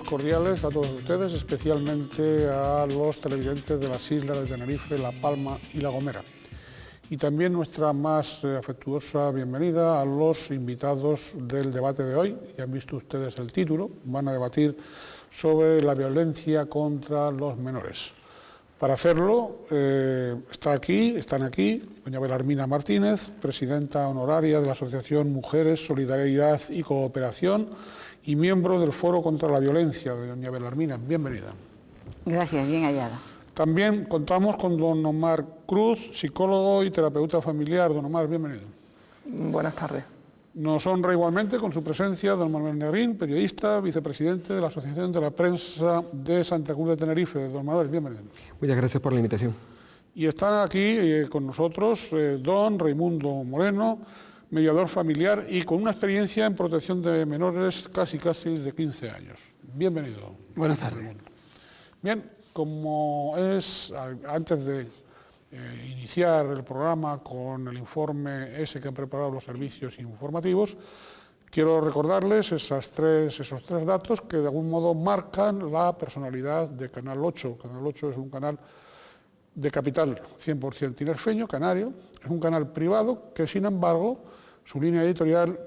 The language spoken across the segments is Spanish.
Saludos cordiales a todos ustedes, especialmente a los televidentes de las islas de Tenerife, La Palma y La Gomera. Y también nuestra más afectuosa bienvenida a los invitados del debate de hoy. Ya han visto ustedes el título, van a debatir sobre la violencia contra los menores. Para hacerlo, están aquí, doña Belarmina Martínez, presidenta honoraria de la Asociación Mujeres, Solidaridad y Cooperación y miembro del Foro contra la Violencia. Doña Belarmina, bienvenida. Gracias, bien hallada. También contamos con don Omar Cruz, psicólogo y terapeuta familiar. Don Omar, bienvenido. Buenas tardes. Nos honra igualmente con su presencia don Manuel Negrín, periodista, vicepresidente de la Asociación de la Prensa de Santa Cruz de Tenerife. Don Manuel, bienvenido. Muchas gracias por la invitación. Y están aquí con nosotros don Raimundo Moreno, mediador familiar y con una experiencia en protección de menores casi de 15 años. Bienvenido. Buenas tardes. Raimundo. Bien, como es, antes de iniciar el programa con el informe ese que han preparado los servicios informativos, quiero recordarles esos tres datos que de algún modo marcan la personalidad de Canal 8. Canal 8 es un canal de capital 100% tinerfeño, canario, es un canal privado que sin embargo su línea editorial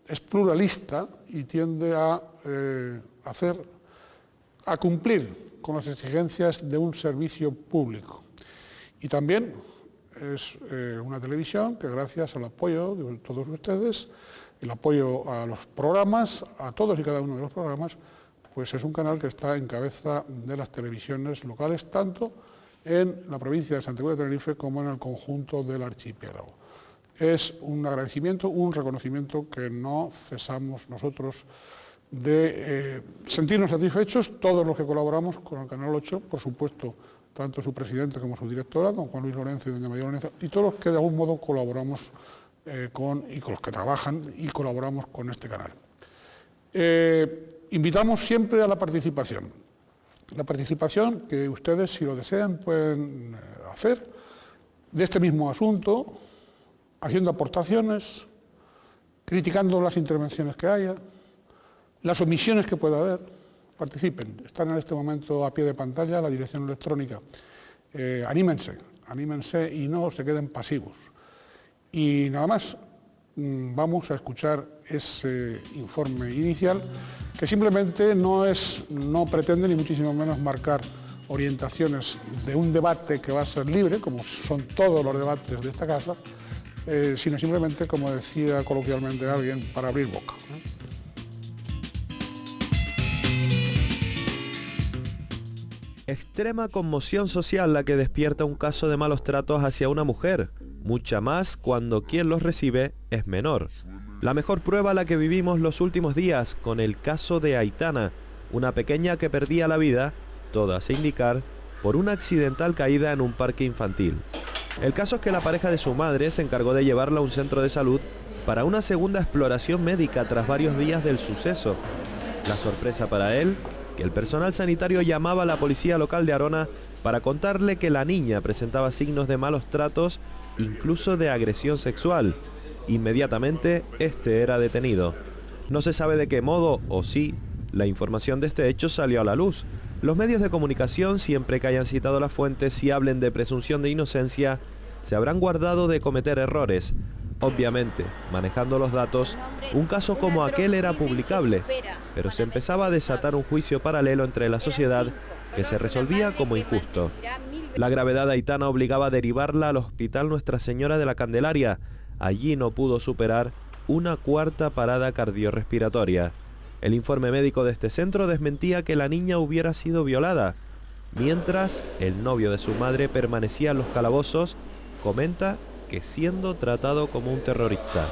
es pluralista y tiende a cumplir con las exigencias de un servicio público. Y también es una televisión que gracias al apoyo de todos ustedes, el apoyo a los programas, a todos y cada uno de los programas, pues es un canal que está en cabeza de las televisiones locales, tanto en la provincia de Santa Cruz de Tenerife como en el conjunto del archipiélago. Es un agradecimiento, un reconocimiento que no cesamos nosotros de sentirnos satisfechos, todos los que colaboramos con el Canal 8, por supuesto, tanto su presidente como su directora, don Juan Luis Lorenzo y doña María Lorenzo, y todos los que de algún modo colaboramos con los que trabajan y colaboramos con este canal. Invitamos siempre a la participación. La participación que ustedes, si lo desean, pueden hacer de este mismo asunto, haciendo aportaciones, criticando las intervenciones que haya, las omisiones que pueda haber. Participen, están en este momento a pie de pantalla la dirección electrónica. Anímense y no se queden pasivos. Y nada más, vamos a escuchar ese informe inicial que simplemente no pretende ni muchísimo menos marcar orientaciones de un debate que va a ser libre, como son todos los debates de esta casa, sino simplemente, como decía coloquialmente alguien, para abrir boca. Extrema conmoción social la que despierta un caso de malos tratos hacia una mujer, mucha más cuando quien los recibe es menor. La mejor prueba la que vivimos los últimos días con el caso de Aitana, una pequeña que perdía la vida, todo hace indicar, por una accidental caída en un parque infantil. El caso es que la pareja de su madre se encargó de llevarla a un centro de salud para una segunda exploración médica tras varios días del suceso. La sorpresa para él, que el personal sanitario llamaba a la policía local de Arona para contarle que la niña presentaba signos de malos tratos, incluso de agresión sexual. Inmediatamente, este era detenido. No se sabe de qué modo, o sí, la información de este hecho salió a la luz. Los medios de comunicación, siempre que hayan citado las fuentes y hablen de presunción de inocencia, se habrán guardado de cometer errores. Obviamente, manejando los datos, un caso como aquel era publicable, pero se empezaba a desatar un juicio paralelo entre la sociedad que se resolvía como injusto. La gravedad de Aitana obligaba a derivarla al Hospital Nuestra Señora de la Candelaria. Allí no pudo superar una cuarta parada cardiorrespiratoria. El informe médico de este centro desmentía que la niña hubiera sido violada. Mientras, el novio de su madre permanecía en los calabozos, comenta que siendo tratado como un terrorista.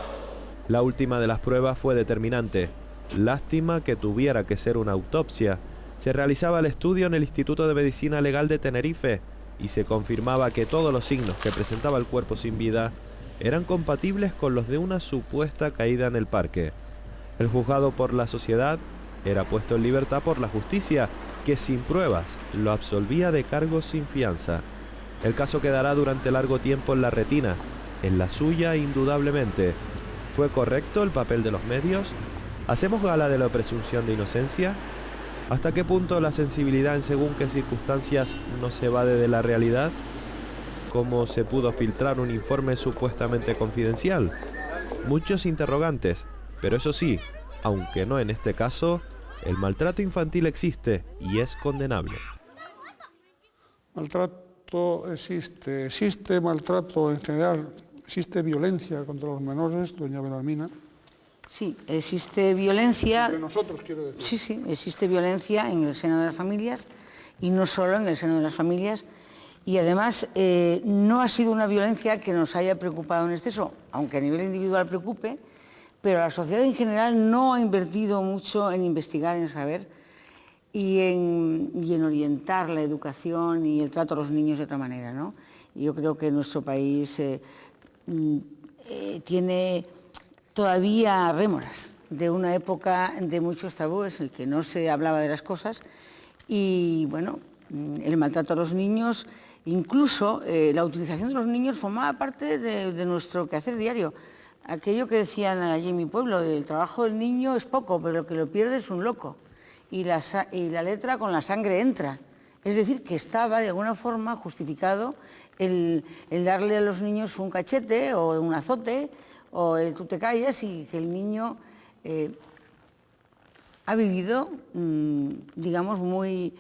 La última de las pruebas fue determinante. Lástima que tuviera que ser una autopsia. Se realizaba el estudio en el Instituto de Medicina Legal de Tenerife y se confirmaba que todos los signos que presentaba el cuerpo sin vida eran compatibles con los de una supuesta caída en el parque. El juzgado por la sociedad era puesto en libertad por la justicia, que sin pruebas lo absolvía de cargos sin fianza. El caso quedará durante largo tiempo en la retina, en la suya indudablemente. ¿Fue correcto el papel de los medios? ¿Hacemos gala de la presunción de inocencia? ¿Hasta qué punto la sensibilidad en según qué circunstancias no se evade de la realidad? ¿Cómo se pudo filtrar un informe supuestamente confidencial? Muchos interrogantes, pero eso sí, aunque no en este caso, el maltrato infantil existe y es condenable. Maltrato existe maltrato en general, existe violencia contra los menores, doña Benalmina. Sí, existe violencia. Entre nosotros, quiero decir. Sí, sí, existe violencia en el seno de las familias y no solo en el seno de las familias. Y además no ha sido una violencia que nos haya preocupado en exceso, aunque a nivel individual preocupe, pero la sociedad en general no ha invertido mucho en investigar, en saber y en orientar la educación y el trato a los niños de otra manera, ¿no? Y yo creo que nuestro país tiene todavía rémoras de una época de muchos tabúes en que no se hablaba de las cosas y, bueno, el maltrato a los niños, incluso la utilización de los niños formaba parte de nuestro quehacer diario. Aquello que decían allí en mi pueblo, el trabajo del niño es poco, pero lo que lo pierde es un loco. Y la letra con la sangre entra. Es decir, que estaba de alguna forma justificado el darle a los niños un cachete o un azote o el tú te callas y que el niño ha vivido, digamos, muy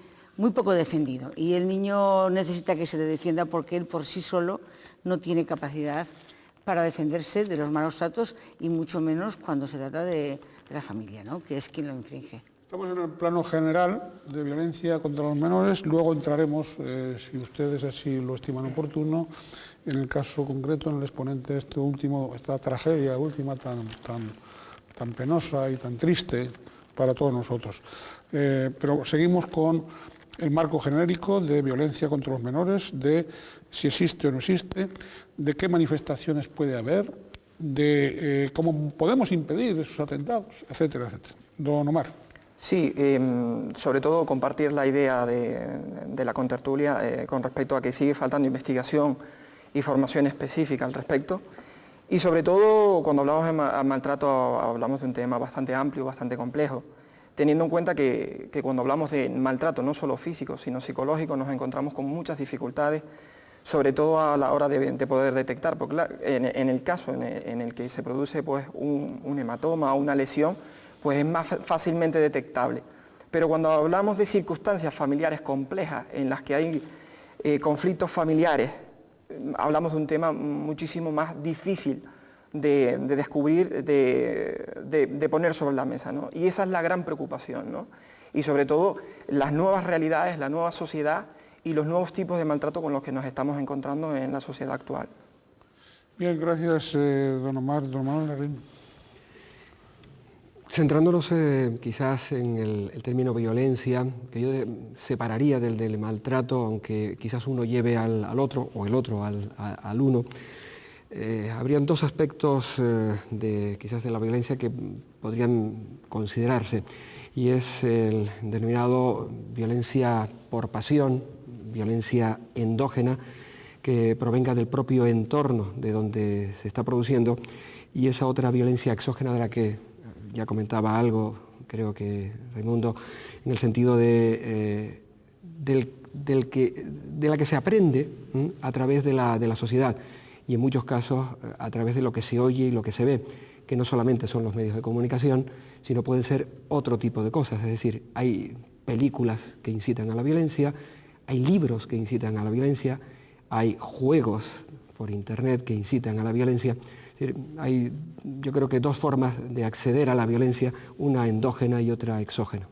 poco defendido. Y el niño necesita que se le defienda porque él por sí solo no tiene capacidad para defenderse de los malos tratos y mucho menos cuando se trata de la familia, ¿no?, que es quien lo infringe. Estamos en el plano general de violencia contra los menores, luego entraremos, si ustedes así lo estiman oportuno, en el caso concreto, en el exponente de esta tragedia última tan penosa y tan triste para todos nosotros. Pero seguimos con el marco genérico de violencia contra los menores, de si existe o no existe, de qué manifestaciones puede haber, de cómo podemos impedir esos atentados, etcétera, etcétera. Don Omar. Sí, sobre todo compartir la idea de la contertulia con respecto a que sigue faltando investigación y formación específica al respecto. Y sobre todo, cuando hablamos de maltrato, hablamos de un tema bastante amplio, bastante complejo, teniendo en cuenta que cuando hablamos de maltrato, no solo físico, sino psicológico, nos encontramos con muchas dificultades, sobre todo a la hora de poder detectar, porque en el caso en el que se produce pues, un hematoma o una lesión, pues es más fácilmente detectable. Pero cuando hablamos de circunstancias familiares complejas, en las que hay conflictos familiares, hablamos de un tema muchísimo más difícil de descubrir, de poner sobre la mesa, ¿no? Y esa es la gran preocupación, ¿no? Y sobre todo las nuevas realidades, la nueva sociedad y los nuevos tipos de maltrato con los que nos estamos encontrando en la sociedad actual. Bien, gracias, don Omar. Don Manuel Larrín. Centrándonos quizás en el término violencia, que yo separaría del maltrato, aunque quizás uno lleve al otro o el otro al uno, habrían dos aspectos quizás de la violencia que podrían considerarse, y es el denominado violencia por pasión, violencia endógena, que provenga del propio entorno de donde se está produciendo, y esa otra violencia exógena de la que ya comentaba algo, creo que Raimundo, en el sentido de la que se aprende a través de la sociedad y en muchos casos a través de lo que se oye y lo que se ve, que no solamente son los medios de comunicación, sino pueden ser otro tipo de cosas. Es decir, hay películas que incitan a la violencia, hay libros que incitan a la violencia, hay juegos por internet que incitan a la violencia. Hay, yo creo que dos formas de acceder a la violencia, una endógena y otra exógena.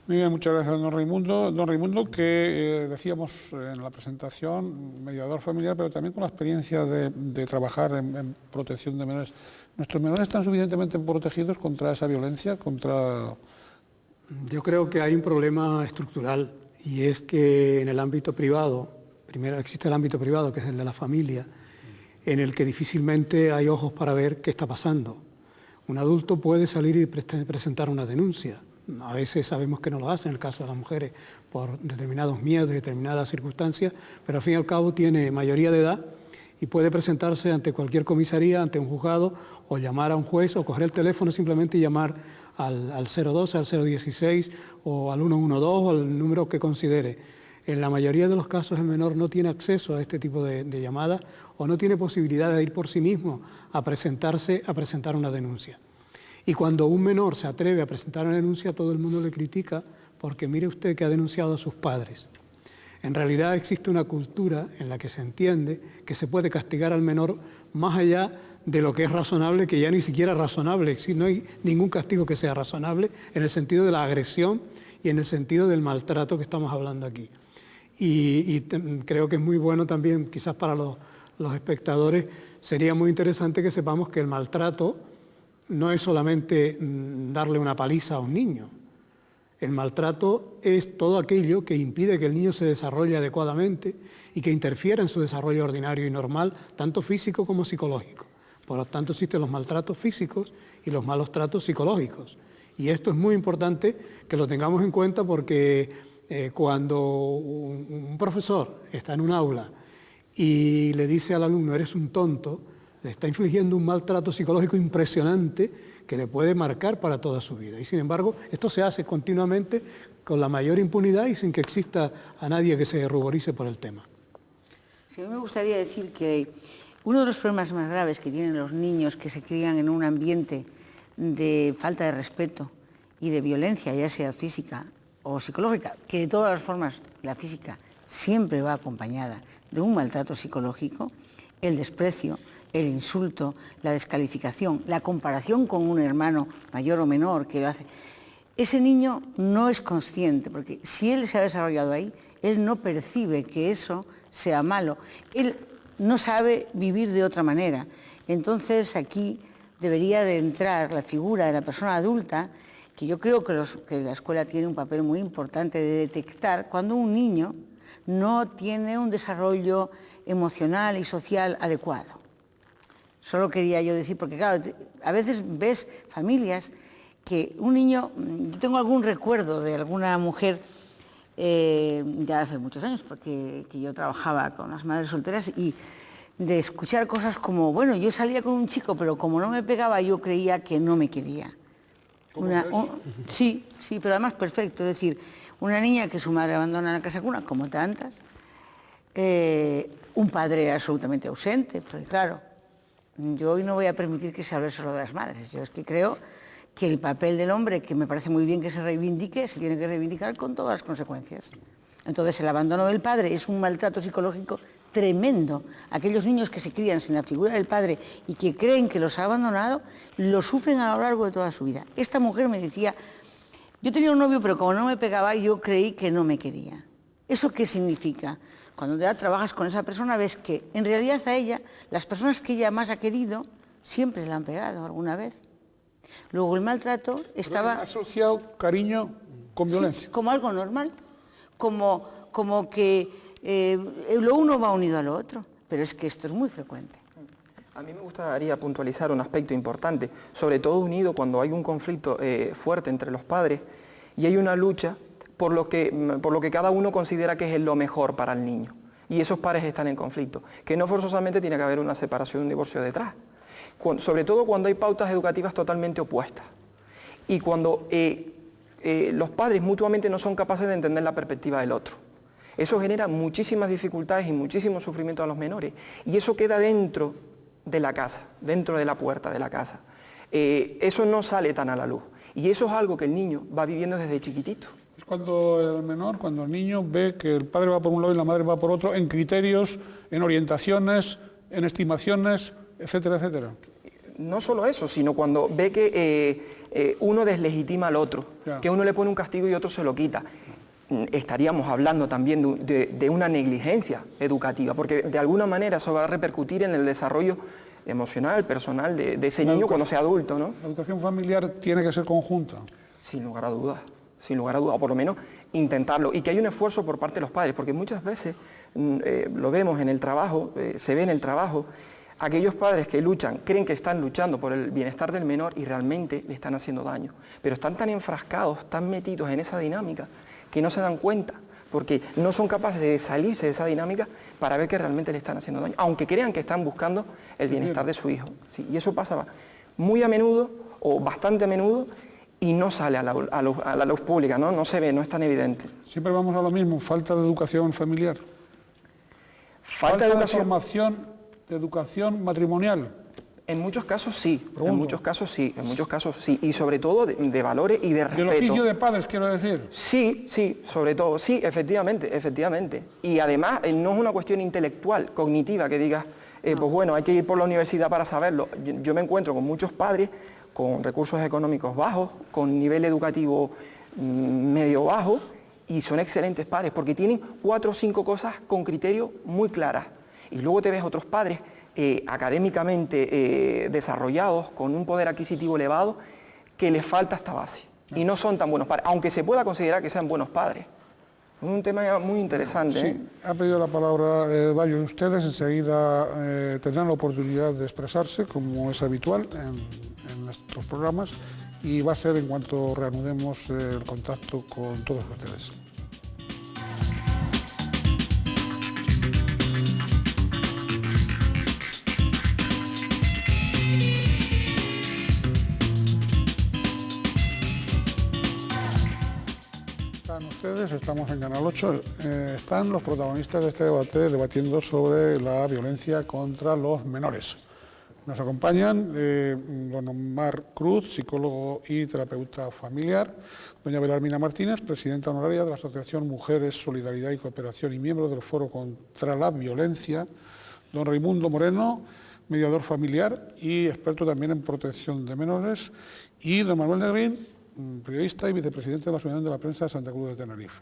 Muy bien, muchas gracias, don Raimundo. Don Raimundo, que decíamos en la presentación, mediador familiar, pero también con la experiencia de trabajar en protección de menores. ¿Nuestros menores están suficientemente protegidos contra esa violencia? Yo creo que hay un problema estructural, y es que en el ámbito privado, primero existe el ámbito privado, que es el de la familia, en el que difícilmente hay ojos para ver qué está pasando. Un adulto puede salir y presentar una denuncia. A veces sabemos que no lo hace, en el caso de las mujeres, por determinados miedos, determinadas circunstancias, pero al fin y al cabo tiene mayoría de edad y puede presentarse ante cualquier comisaría, ante un juzgado, o llamar a un juez, o coger el teléfono simplemente y llamar al 012, al 016 o al 112 o al número que considere. En la mayoría de los casos el menor no tiene acceso a este tipo de llamadas o no tiene posibilidad de ir por sí mismo a presentar una denuncia. Y cuando un menor se atreve a presentar una denuncia, todo el mundo le critica porque mire usted que ha denunciado a sus padres. En realidad existe una cultura en la que se entiende que se puede castigar al menor más allá de lo que es razonable, que ya ni siquiera es razonable. No hay ningún castigo que sea razonable en el sentido de la agresión y en el sentido del maltrato que estamos hablando aquí. Y creo que es muy bueno también, quizás para los espectadores, sería muy interesante que sepamos que el maltrato no es solamente darle una paliza a un niño. El maltrato es todo aquello que impide que el niño se desarrolle adecuadamente y que interfiera en su desarrollo ordinario y normal, tanto físico como psicológico. Por lo tanto, existen los maltratos físicos y los malos tratos psicológicos. Y esto es muy importante que lo tengamos en cuenta porque cuando un profesor está en un aula y le dice al alumno, eres un tonto, le está infligiendo un maltrato psicológico impresionante que le puede marcar para toda su vida. Y sin embargo, esto se hace continuamente con la mayor impunidad y sin que exista a nadie que se ruborice por el tema. Sí, a mí me gustaría decir que uno de los problemas más graves que tienen los niños que se crían en un ambiente de falta de respeto y de violencia, ya sea física o psicológica, que de todas las formas la física siempre va acompañada de un maltrato psicológico, el desprecio, el insulto, la descalificación, la comparación con un hermano mayor o menor que lo hace. Ese niño no es consciente, porque si él se ha desarrollado ahí, él no percibe que eso sea malo. Él no sabe vivir de otra manera. Entonces aquí debería de entrar la figura de la persona adulta, que yo creo que la escuela tiene un papel muy importante de detectar cuando un niño no tiene un desarrollo emocional y social adecuado. Solo quería yo decir, porque claro, a veces ves familias que un niño, yo tengo algún recuerdo de alguna mujer, ya hace muchos años, porque que yo trabajaba con las madres solteras, y de escuchar cosas como, bueno, yo salía con un chico, pero como no me pegaba, yo creía que no me quería. Sí, pero además perfecto, es decir, una niña que su madre abandona la casa cuna, como tantas, un padre absolutamente ausente, porque claro, yo hoy no voy a permitir que se hable solo de las madres. Yo es que creo que el papel del hombre, que me parece muy bien que se reivindique, se tiene que reivindicar con todas las consecuencias. Entonces, el abandono del padre es un maltrato psicológico tremendo. Aquellos niños que se crían sin la figura del padre y que creen que los ha abandonado, lo sufren a lo largo de toda su vida. Esta mujer me decía, yo tenía un novio, pero como no me pegaba, yo creí que no me quería. ¿Eso qué significa? Cuando ya trabajas con esa persona ves que en realidad a ella, las personas que ella más ha querido, siempre la han pegado alguna vez. Luego el maltrato estaba... ¿Ha asociado cariño con violencia? Sí, como algo normal, como que lo uno va unido a lo otro, pero es que esto es muy frecuente. A mí me gustaría puntualizar un aspecto importante, sobre todo unido cuando hay un conflicto fuerte entre los padres y hay una lucha por lo que cada uno considera que es lo mejor para el niño. Y esos padres están en conflicto, que no forzosamente tiene que haber una separación, un divorcio detrás. Sobre todo cuando hay pautas educativas totalmente opuestas. Y cuando los padres mutuamente no son capaces de entender la perspectiva del otro. Eso genera muchísimas dificultades y muchísimo sufrimiento a los menores. Y eso queda dentro de la casa, dentro de la puerta de la casa. Eso no sale tan a la luz. Y eso es algo que el niño va viviendo desde chiquitito. Es cuando el niño ve que el padre va por un lado y la madre va por otro, en criterios, en orientaciones, en estimaciones, etcétera, etcétera. No solo eso, sino cuando ve que uno deslegitima al otro, ya, que uno le pone un castigo y otro se lo quita. Estaríamos hablando también de una negligencia educativa, porque de alguna manera eso va a repercutir en el desarrollo emocional, personal de ese niño cuando sea adulto, ¿no? La educación familiar tiene que ser conjunta. Sin lugar a dudas, o por lo menos intentarlo, y que hay un esfuerzo por parte de los padres, porque muchas veces lo vemos en el trabajo, se ve en el trabajo, aquellos padres que luchan, creen que están luchando por el bienestar del menor y realmente le están haciendo daño, pero están tan enfrascados, tan metidos en esa dinámica, que no se dan cuenta, porque no son capaces de salirse de esa dinámica para ver que realmente le están haciendo daño, aunque crean que están buscando el bienestar de su hijo. ¿Sí? Y eso pasa muy a menudo, o bastante a menudo, y no sale a la luz pública, ¿no? No se ve, no es tan evidente. Siempre vamos a lo mismo, falta de educación familiar. Falta de educación. Formación de educación matrimonial. En muchos casos sí, Pregunto. en muchos casos sí, y sobre todo de valores y de respeto. Del oficio de padres, quiero decir. Sí, sobre todo, sí, efectivamente. Y además no es una cuestión intelectual, cognitiva, que digas, pues bueno, hay que ir por la universidad para saberlo. Yo me encuentro con muchos padres con recursos económicos bajos, con nivel educativo medio bajo, y son excelentes padres, porque tienen 4 o 5 cosas con criterio muy claras. Y luego te ves otros padres académicamente desarrollados, con un poder adquisitivo elevado, que les falta esta base. Y no son tan buenos padres, aunque se pueda considerar que sean buenos padres. Es un tema muy interesante. Sí, ha pedido la palabra varios de ustedes, enseguida tendrán la oportunidad de expresarse, como es habitual en nuestros programas, y va a ser en cuanto reanudemos el contacto con todos ustedes. Estamos en Canal 8, están los protagonistas de este debate debatiendo sobre la violencia contra los menores. Nos acompañan don Omar Cruz, psicólogo y terapeuta familiar, doña Belarmina Martínez, presidenta honoraria de la Asociación Mujeres, Solidaridad y Cooperación y miembro del Foro contra la Violencia, don Raimundo Moreno, mediador familiar y experto también en protección de menores, y don Manuel Negrín, periodista y vicepresidente de la Asociación de la Prensa de Santa Cruz de Tenerife.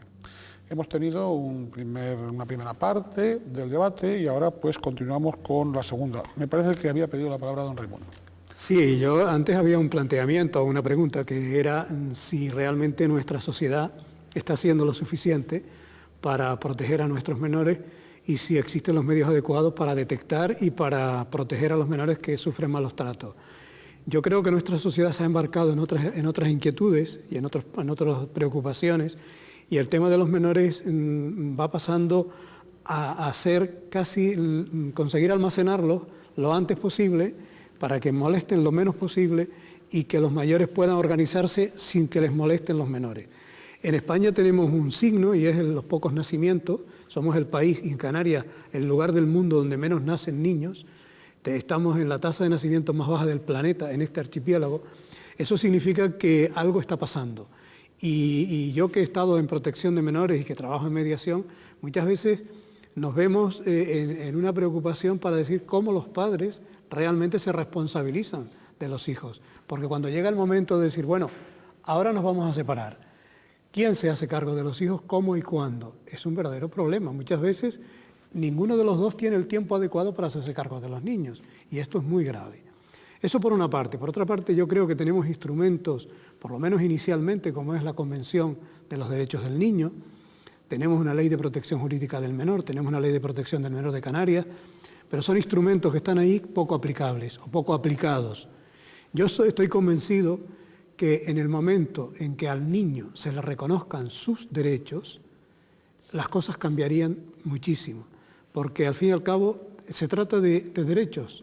Hemos tenido una primera parte del debate y ahora pues continuamos con la segunda. Me parece que había pedido la palabra don Raimundo. Sí, yo antes había un planteamiento, una pregunta, que era si realmente nuestra sociedad está haciendo lo suficiente para proteger a nuestros menores y si existen los medios adecuados para detectar y para proteger a los menores que sufren malos tratos. Yo creo que nuestra sociedad se ha embarcado en otras inquietudes y en otras preocupaciones, y el tema de los menores va pasando a ser casi conseguir almacenarlos lo antes posible para que molesten lo menos posible y que los mayores puedan organizarse sin que les molesten los menores. En España tenemos un signo y es los pocos nacimientos. Somos el país, y en Canarias, el lugar del mundo donde menos nacen niños. Estamos en la tasa de nacimiento más baja del planeta, en este archipiélago. Eso significa que algo está pasando. Y yo, que he estado en protección de menores y que trabajo en mediación, muchas veces nos vemos en una preocupación para decir cómo los padres realmente se responsabilizan de los hijos. Porque cuando llega el momento de decir, bueno, ahora nos vamos a separar, ¿quién se hace cargo de los hijos, cómo y cuándo? Es un verdadero problema. Muchas veces ninguno de los dos tiene el tiempo adecuado para hacerse cargo de los niños, y esto es muy grave. Eso por una parte. Por otra parte, yo creo que tenemos instrumentos, por lo menos inicialmente, como es la Convención de los Derechos del Niño, tenemos una ley de protección jurídica del menor, tenemos una ley de protección del menor de Canarias, pero son instrumentos que están ahí poco aplicables o poco aplicados. Yo estoy convencido que en el momento en que al niño se le reconozcan sus derechos, las cosas cambiarían muchísimo. Porque al fin y al cabo se trata de derechos.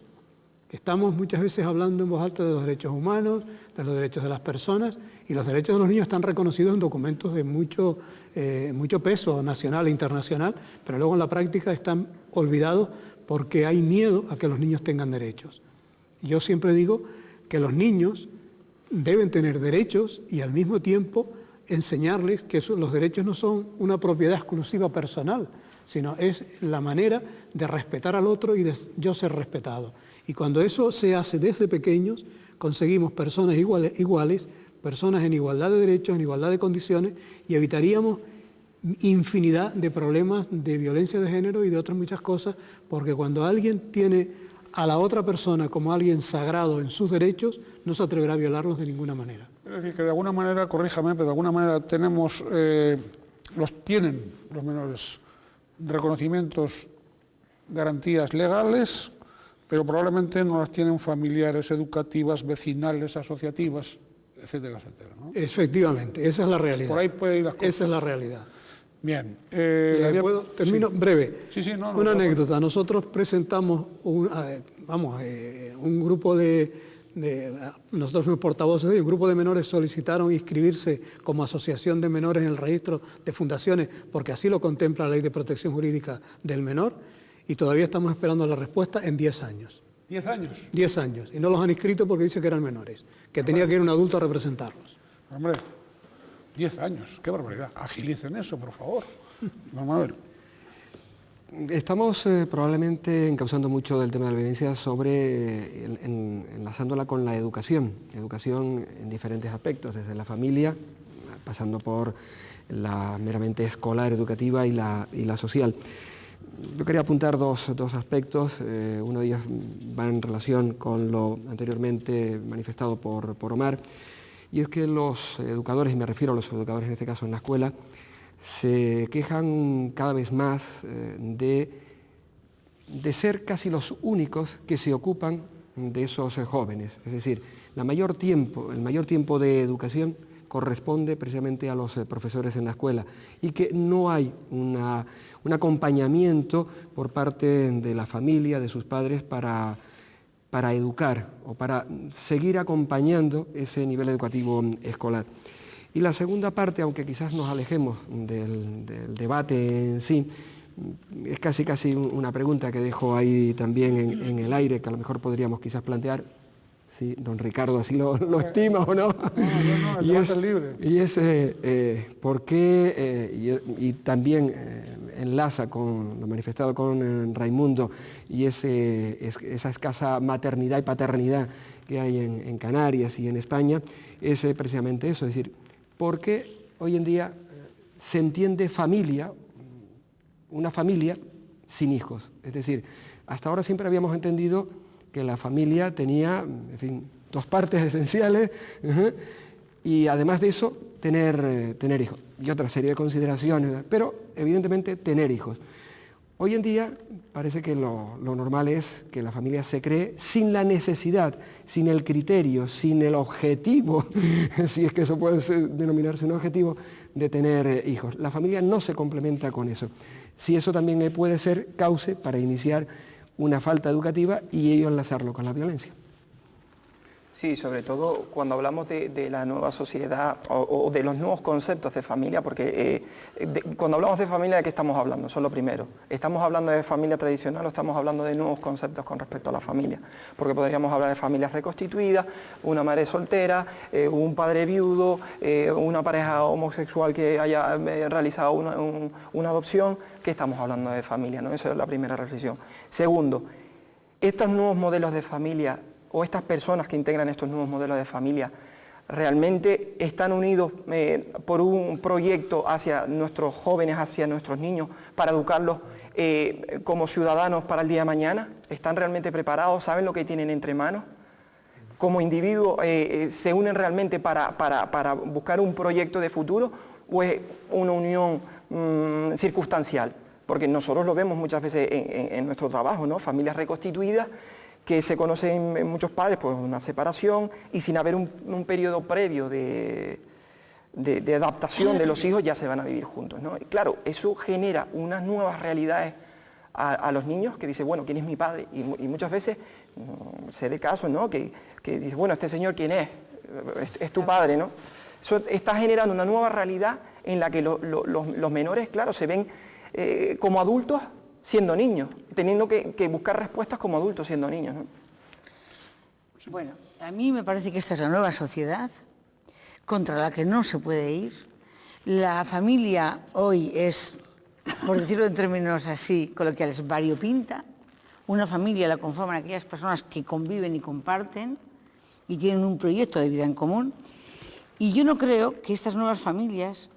Estamos muchas veces hablando en voz alta de los derechos humanos, de los derechos de las personas, y los derechos de los niños están reconocidos en documentos de mucho peso nacional e internacional, pero luego en la práctica están olvidados porque hay miedo a que los niños tengan derechos. Yo siempre digo que los niños deben tener derechos y al mismo tiempo enseñarles que los derechos no son una propiedad exclusiva personal, sino es la manera de respetar al otro y de yo ser respetado. Y cuando eso se hace desde pequeños, conseguimos personas iguales, personas en igualdad de derechos, en igualdad de condiciones, y evitaríamos infinidad de problemas de violencia de género y de otras muchas cosas, porque cuando alguien tiene a la otra persona como alguien sagrado en sus derechos, no se atreverá a violarlos de ninguna manera. Es decir, que de alguna manera, corríjame, pero de alguna manera tienen los menores reconocimientos, garantías legales, pero probablemente no las tienen familiares, educativas, vecinales, asociativas, etcétera, etcétera, ¿no? Efectivamente, esa es la realidad. Por ahí puede ir las cosas. Esa es la realidad. Bien. Termino sí. breve. Sí, Una anécdota. Nosotros presentamos un grupo de nosotros fuimos portavoces y un grupo de menores solicitaron inscribirse como asociación de menores en el registro de fundaciones, porque así lo contempla la Ley de Protección Jurídica del Menor, y todavía estamos esperando la respuesta en 10 años. ¿10 años? 10 años, y no los han inscrito porque dice que eran menores, que tenía que ir un adulto a representarlos. Hombre, 10 años, qué barbaridad. Agilicen eso, por favor. Don Manuel. Estamos probablemente encauzando mucho del tema de la violencia enlazándola con la educación en diferentes aspectos, desde la familia, pasando por la meramente escolar, educativa y la social. Yo quería apuntar dos aspectos, uno de ellos va en relación con lo anteriormente manifestado por Omar, y es que los educadores, y me refiero a los educadores en este caso en la escuela, se quejan cada vez más de ser casi los únicos que se ocupan de esos jóvenes. Es decir, el mayor tiempo de educación corresponde precisamente a los profesores en la escuela y que no hay un acompañamiento por parte de la familia, de sus padres, para educar o para seguir acompañando ese nivel educativo escolar. Y la segunda parte, aunque quizás nos alejemos del debate en sí, es casi una pregunta que dejo ahí también en el aire, que a lo mejor podríamos quizás plantear, si don Ricardo así lo estima o no. No, el debate es libre. Y es por qué, y también enlaza con lo manifestado con Raimundo, y esa escasa maternidad y paternidad que hay en Canarias y en España, es precisamente eso, es decir, porque hoy en día se entiende familia, una familia sin hijos. Es decir, hasta ahora siempre habíamos entendido que la familia tenía, en fin, dos partes esenciales, y además de eso, tener hijos. Y otra serie de consideraciones, pero evidentemente tener hijos. Hoy en día parece que lo normal es que la familia se cree sin la necesidad, sin el criterio, sin el objetivo, si es que eso puede denominarse un objetivo, de tener hijos. La familia no se complementa con eso. Si eso también puede ser cauce para iniciar una falta educativa y ello enlazarlo con la violencia. Sí, sobre todo cuando hablamos de la nueva sociedad o de los nuevos conceptos de familia, porque cuando hablamos de familia, ¿de qué estamos hablando? Eso es lo primero. ¿Estamos hablando de familia tradicional o estamos hablando de nuevos conceptos con respecto a la familia? Porque podríamos hablar de familias reconstituidas, una madre soltera, un padre viudo, una pareja homosexual que haya realizado una adopción. ¿Qué estamos hablando de familia? ¿No? Esa es la primera reflexión. Segundo, estos nuevos modelos de familia o estas personas que integran estos nuevos modelos de familia realmente están unidos por un proyecto hacia nuestros jóvenes, hacia nuestros niños, para educarlos como ciudadanos para el día de mañana. ¿Están realmente preparados? ¿Saben lo que tienen entre manos? Como individuos se unen realmente para buscar un proyecto de futuro, o es una unión circunstancial? Porque nosotros lo vemos muchas veces en nuestro trabajo, ¿no? Familias reconstituidas que se conocen en muchos padres, pues una separación, y sin haber un periodo previo de adaptación de los hijos, ya se van a vivir juntos, ¿no? Y claro, eso genera unas nuevas realidades a los niños, que dicen, bueno, ¿quién es mi padre? Y muchas veces se dé caso, ¿no? Que dice, bueno, ¿este señor quién es? Es tu padre, ¿no? Eso está generando una nueva realidad en la que los menores, claro, se ven como adultos siendo niños, teniendo que buscar respuestas como adultos siendo niños, ¿no? Bueno, a mí me parece que esta es la nueva sociedad contra la que no se puede ir. La familia hoy es, por decirlo en términos así coloquiales, variopinta. Una familia la conforman aquellas personas que conviven y comparten y tienen un proyecto de vida en común. Y yo no creo que estas nuevas familias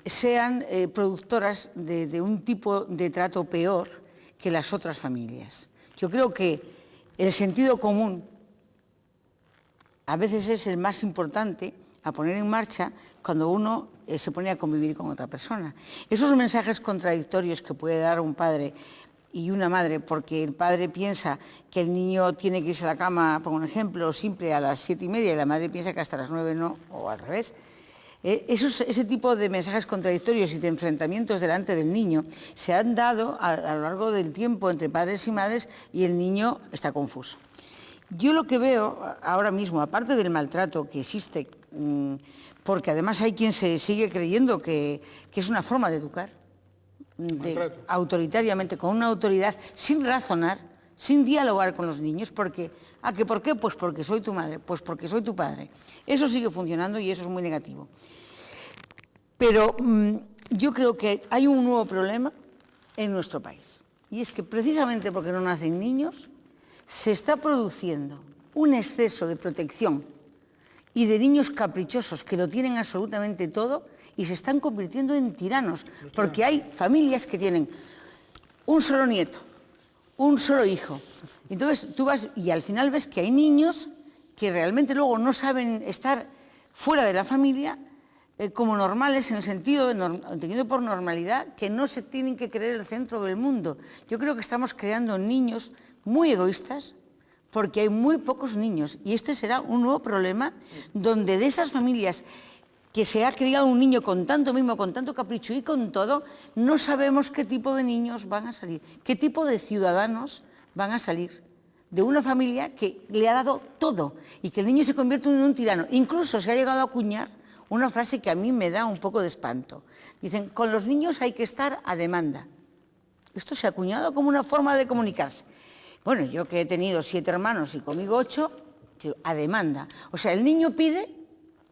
sean productoras de un tipo de trato peor que las otras familias. Yo creo que el sentido común a veces es el más importante a poner en marcha cuando uno se pone a convivir con otra persona. Esos mensajes contradictorios que puede dar un padre y una madre, porque el padre piensa que el niño tiene que irse a la cama, por un ejemplo simple, a las 7:30 y la madre piensa que hasta las 9 no, o al revés. Ese tipo de mensajes contradictorios y de enfrentamientos delante del niño se han dado a lo largo del tiempo entre padres y madres, y el niño está confuso. Yo lo que veo ahora mismo, aparte del maltrato que existe, porque además hay quien se sigue creyendo que es una forma de educar, autoritariamente, con una autoridad, sin razonar, sin dialogar con los niños, porque, ¿por qué? Pues porque soy tu madre, pues porque soy tu padre. Eso sigue funcionando y eso es muy negativo. Pero yo creo que hay un nuevo problema en nuestro país, y es que precisamente porque no nacen niños, se está produciendo un exceso de protección y de niños caprichosos que lo tienen absolutamente todo y se están convirtiendo en tiranos, porque hay familias que tienen un solo nieto, un solo hijo. Entonces tú vas y al final ves que hay niños que realmente luego no saben estar fuera de la familia como normales, en el sentido, entendido por normalidad, que no se tienen que creer el centro del mundo. Yo creo que estamos creando niños muy egoístas, porque hay muy pocos niños, y este será un nuevo problema, donde de esas familias que se ha criado un niño con tanto mimo, con tanto capricho y con todo, no sabemos qué tipo de niños van a salir, qué tipo de ciudadanos van a salir de una familia que le ha dado todo, y que el niño se convierte en un tirano. Incluso se ha llegado a acuñar una frase que a mí me da un poco de espanto. Dicen, con los niños hay que estar a demanda. Esto se ha acuñado como una forma de comunicarse. Bueno, yo que he tenido 7 hermanos y conmigo 8, a demanda. O sea, el niño pide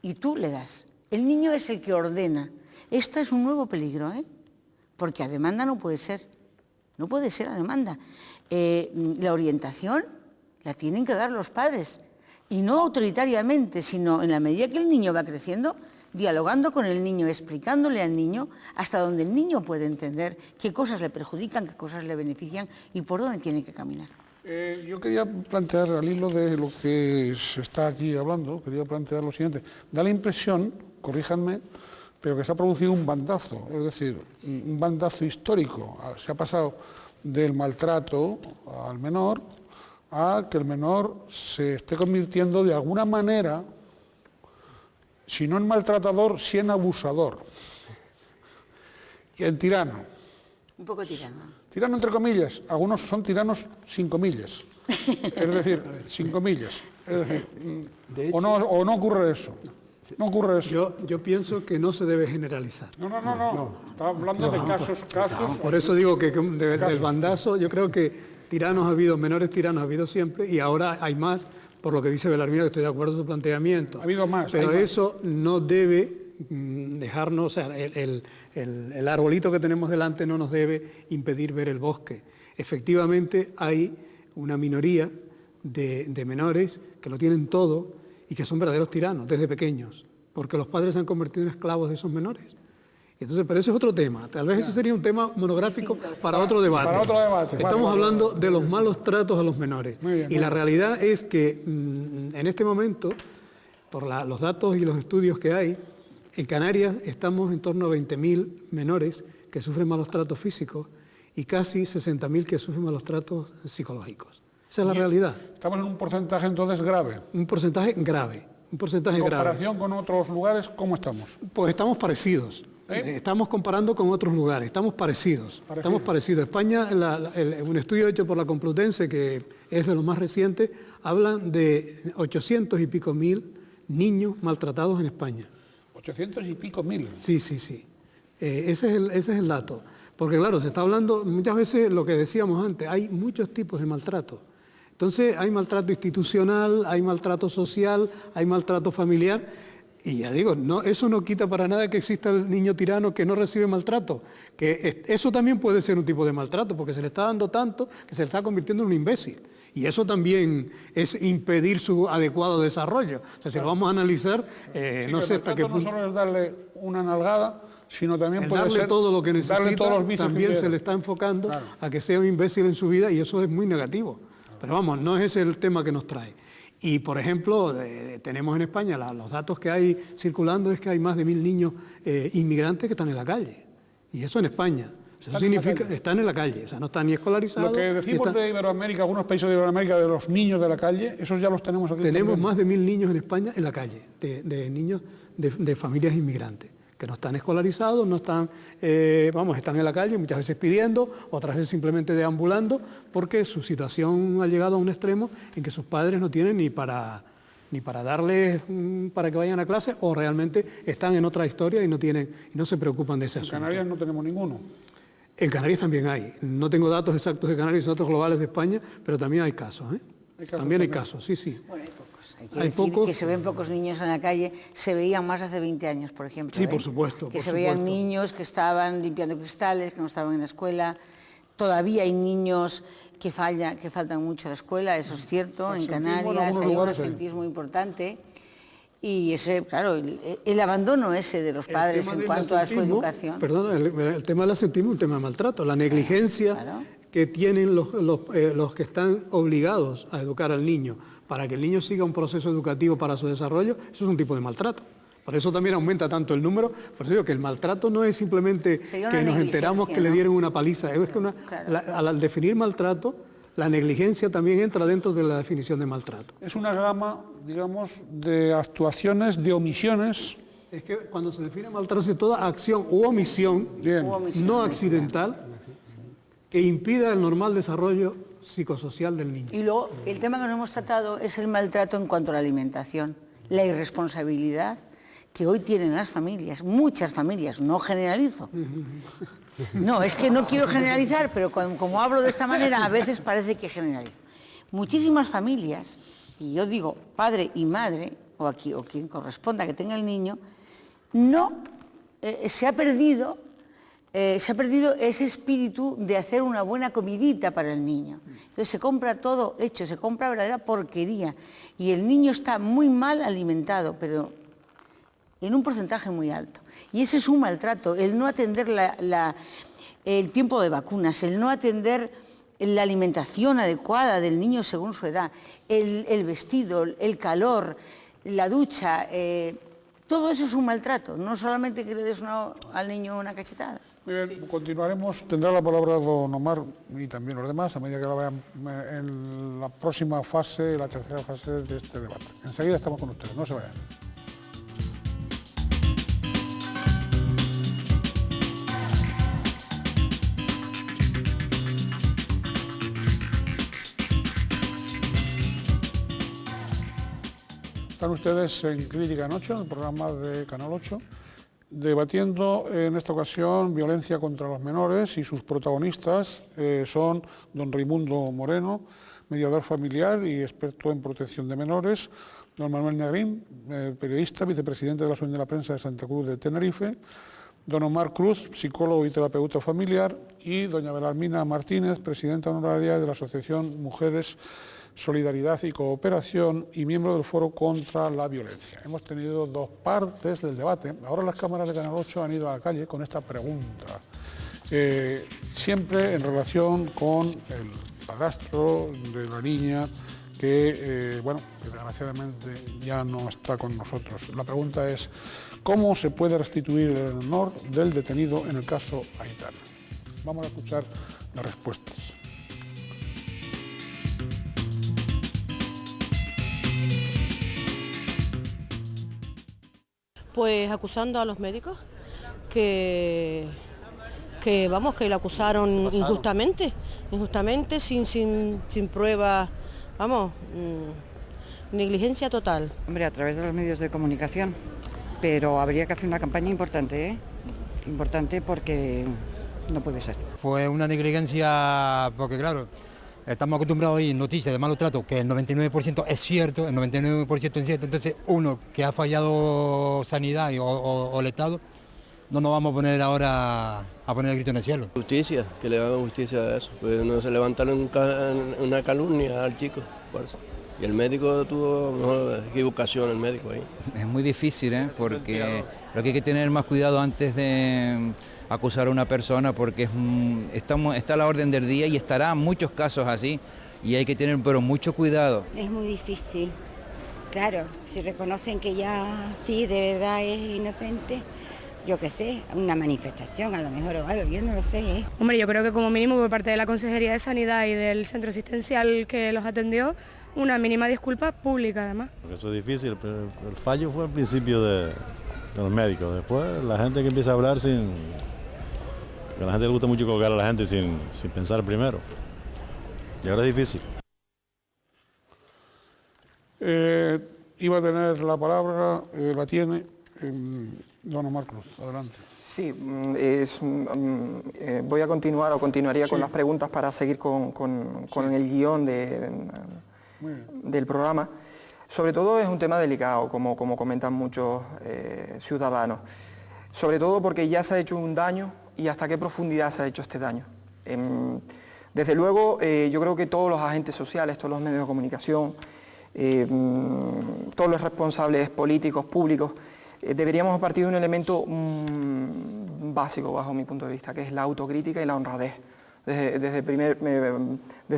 y tú le das. El niño es el que ordena. Esto es un nuevo peligro, porque a demanda no puede ser. No puede ser a demanda. La orientación la tienen que dar los padres. Y no autoritariamente, sino en la medida que el niño va creciendo, dialogando con el niño, explicándole al niño hasta donde el niño puede entender qué cosas le perjudican, qué cosas le benefician y por dónde tiene que caminar. Yo quería plantear, al hilo de lo que se está aquí hablando, quería plantear lo siguiente. Da la impresión, corríjanme, pero que se ha producido un bandazo, es decir, un bandazo histórico. Se ha pasado del maltrato al menor a que el menor se esté convirtiendo de alguna manera, si no en maltratador, sí en abusador y en tirano. Un poco tirano. Tirano entre comillas, algunos son tiranos sin comillas, es decir, sin comillas, es decir, hecho, o no ocurre eso. No ocurre eso. Yo pienso que no se debe generalizar. No. Estaba hablando de casos. Por eso digo que del bandazo, yo creo que tiranos ha habido, menores tiranos ha habido siempre, y ahora hay más, por lo que dice Belarmino, que estoy de acuerdo con su planteamiento. Ha habido más. Pero eso no debe dejarnos, o sea, el arbolito que tenemos delante no nos debe impedir ver el bosque. Efectivamente hay una minoría de menores que lo tienen todo y que son verdaderos tiranos desde pequeños, porque los padres se han convertido en esclavos de esos menores. Entonces, pero ese es otro tema. Tal vez ese sería un tema monográfico para otro debate. Para otro debate. Estamos hablando de los malos tratos a los menores. Y la realidad es que en este momento, por los datos y los estudios que hay, en Canarias estamos en torno a 20.000 menores que sufren malos tratos físicos y casi 60.000 que sufren malos tratos psicológicos. Esa es la realidad. Estamos en un porcentaje entonces grave. Un porcentaje grave. En comparación con otros lugares, ¿cómo estamos? Pues estamos parecidos. Estamos comparando con otros lugares, estamos parecidos. Estamos parecidos. España, un estudio hecho por la Complutense, que es de los más recientes, hablan de 800 y pico mil niños maltratados en España. 800 y pico mil. Sí. Ese es el dato. Porque claro, se está hablando, muchas veces lo que decíamos antes, hay muchos tipos de maltrato. Entonces hay maltrato institucional, hay maltrato social, hay maltrato familiar, y ya digo, eso no quita para nada que exista el niño tirano que no recibe maltrato, que eso también puede ser un tipo de maltrato, porque se le está dando tanto que se le está convirtiendo en un imbécil. Y eso también es impedir su adecuado desarrollo. O sea, si lo vamos a analizar, no sé hasta qué punto. No solo es darle una nalgada, sino también puede darle ser todo lo que necesita, todos los vicios también que se le está enfocando a que sea un imbécil en su vida, y eso es muy negativo. Pero vamos, no es ese el tema que nos trae. Y por ejemplo, tenemos en España, los datos que hay circulando es que hay más de 1.000 niños inmigrantes que están en la calle. Y eso en España. Eso significa que están en la calle, o sea, no están ni escolarizados. Lo que decimos de Iberoamérica, algunos países de Iberoamérica, de los niños de la calle, esos ya los tenemos aquí. Tenemos también. más de 1.000 niños en España en la calle, de niños de familias inmigrantes, que no están escolarizados, no están, están en la calle, muchas veces pidiendo, otras veces simplemente deambulando, porque su situación ha llegado a un extremo en que sus padres no tienen ni para darles para que vayan a clase, o realmente están en otra historia y no se preocupan de ese asunto. En Canarias no tenemos ninguno. En Canarias también hay. No tengo datos exactos de Canarias y datos globales de España, pero también hay casos. También hay casos, sí. Bueno, hay pocos. Hay que decir que se ven pocos niños en la calle. Se veían más hace 20 años, por ejemplo. Sí, por supuesto. Que se veían niños que estaban limpiando cristales, que no estaban en la escuela. Todavía hay niños que faltan mucho a la escuela, eso es cierto. En Canarias hay un absentismo importante. Y ese, claro, el abandono ese de los padres en cuanto a su educación. Perdón, el tema del asentismo es un tema de maltrato. La negligencia que tienen los que están obligados a educar al niño para que el niño siga un proceso educativo para su desarrollo, eso es un tipo de maltrato. Por eso también aumenta tanto el número. Por eso digo que el maltrato no es simplemente que nos enteramos que le dieron una paliza. Es que al definir maltrato, la negligencia también entra dentro de la definición de maltrato. Es una gama, digamos, de actuaciones, de omisiones. Es que cuando se define maltrato es toda acción u omisión, no accidental, que impida el normal desarrollo psicosocial del niño. Y luego, el tema que no hemos tratado es el maltrato en cuanto a la alimentación, la irresponsabilidad que hoy tienen las familias, muchas familias, no generalizo. No, es que no quiero generalizar, pero como hablo de esta manera, a veces parece que generalizo. Muchísimas familias, y yo digo padre y madre, o quien corresponda que tenga el niño, se ha perdido ese espíritu de hacer una buena comidita para el niño. Entonces se compra todo hecho, se compra verdadera porquería, y el niño está muy mal alimentado, pero en un porcentaje muy alto. Y ese es un maltrato, el no atender el tiempo de vacunas, el no atender la alimentación adecuada del niño según su edad, el vestido, el calor, la ducha, todo eso es un maltrato, no solamente que le des al niño una cachetada. Muy bien, continuaremos, tendrá la palabra don Omar y también los demás a medida que la vean en la próxima fase, la tercera fase de este debate. Enseguida estamos con ustedes, no se vayan. Están ustedes en Crítica en 8, el programa de Canal 8, debatiendo en esta ocasión violencia contra los menores, y sus protagonistas son don Raimundo Moreno, mediador familiar y experto en protección de menores, don Manuel Negrín, periodista, vicepresidente de la Asociación de la Prensa de Santa Cruz de Tenerife, don Omar Cruz, psicólogo y terapeuta familiar, y doña Belarmina Martínez, presidenta honoraria de la Asociación Mujeres, Solidaridad y Cooperación y miembro del Foro contra la Violencia. Hemos tenido dos partes del debate. Ahora las cámaras de Canal 8 han ido a la calle con esta pregunta, siempre en relación con el padrastro de la niña que desgraciadamente ya no está con nosotros. La pregunta es, ¿cómo se puede restituir el honor del detenido en el caso Aitana? Vamos a escuchar las respuestas. Pues acusando a los médicos que lo acusaron injustamente, sin pruebas, negligencia total. Hombre, a través de los medios de comunicación, pero habría que hacer una campaña importante, importante porque no puede ser. Fue una negligencia porque claro, estamos acostumbrados a oír noticias de malos tratos, que el 99% es cierto, entonces uno que ha fallado sanidad o el Estado, no nos vamos a poner ahora a poner el grito en el cielo. Justicia, que le hagan justicia a eso, pues no se levantaron una calumnia al chico, por eso. Y el médico tuvo mejor equivocación, el médico ahí. Es muy difícil, porque lo que hay que tener más cuidado antes de acusar a una persona, porque está a la orden del día y estará muchos casos así, y hay que tener pero mucho cuidado. Es muy difícil, claro, si reconocen que ya sí, de verdad es inocente, yo qué sé, una manifestación a lo mejor o algo, yo no lo sé. Hombre, yo creo que como mínimo por parte de la Consejería de Sanidad y del centro asistencial que los atendió, una mínima disculpa pública además. Porque eso es difícil, pero el fallo fue al principio de los médicos. Después la gente que empieza a hablar sin... A la gente le gusta mucho colgar a la gente sin pensar primero. Y ahora es difícil. Iba a tener la palabra, la tiene don Omar Cruz. Adelante. Sí, voy a continuar o continuaría con las preguntas para seguir con el guión del programa. Sobre todo es un tema delicado, como comentan muchos ciudadanos. Sobre todo porque ya se ha hecho un daño y hasta qué profundidad se ha hecho este daño. Desde luego, yo creo que todos los agentes sociales, todos los medios de comunicación, todos los responsables políticos, públicos, deberíamos partir de un elemento básico bajo mi punto de vista, que es la autocrítica y la honradez, desde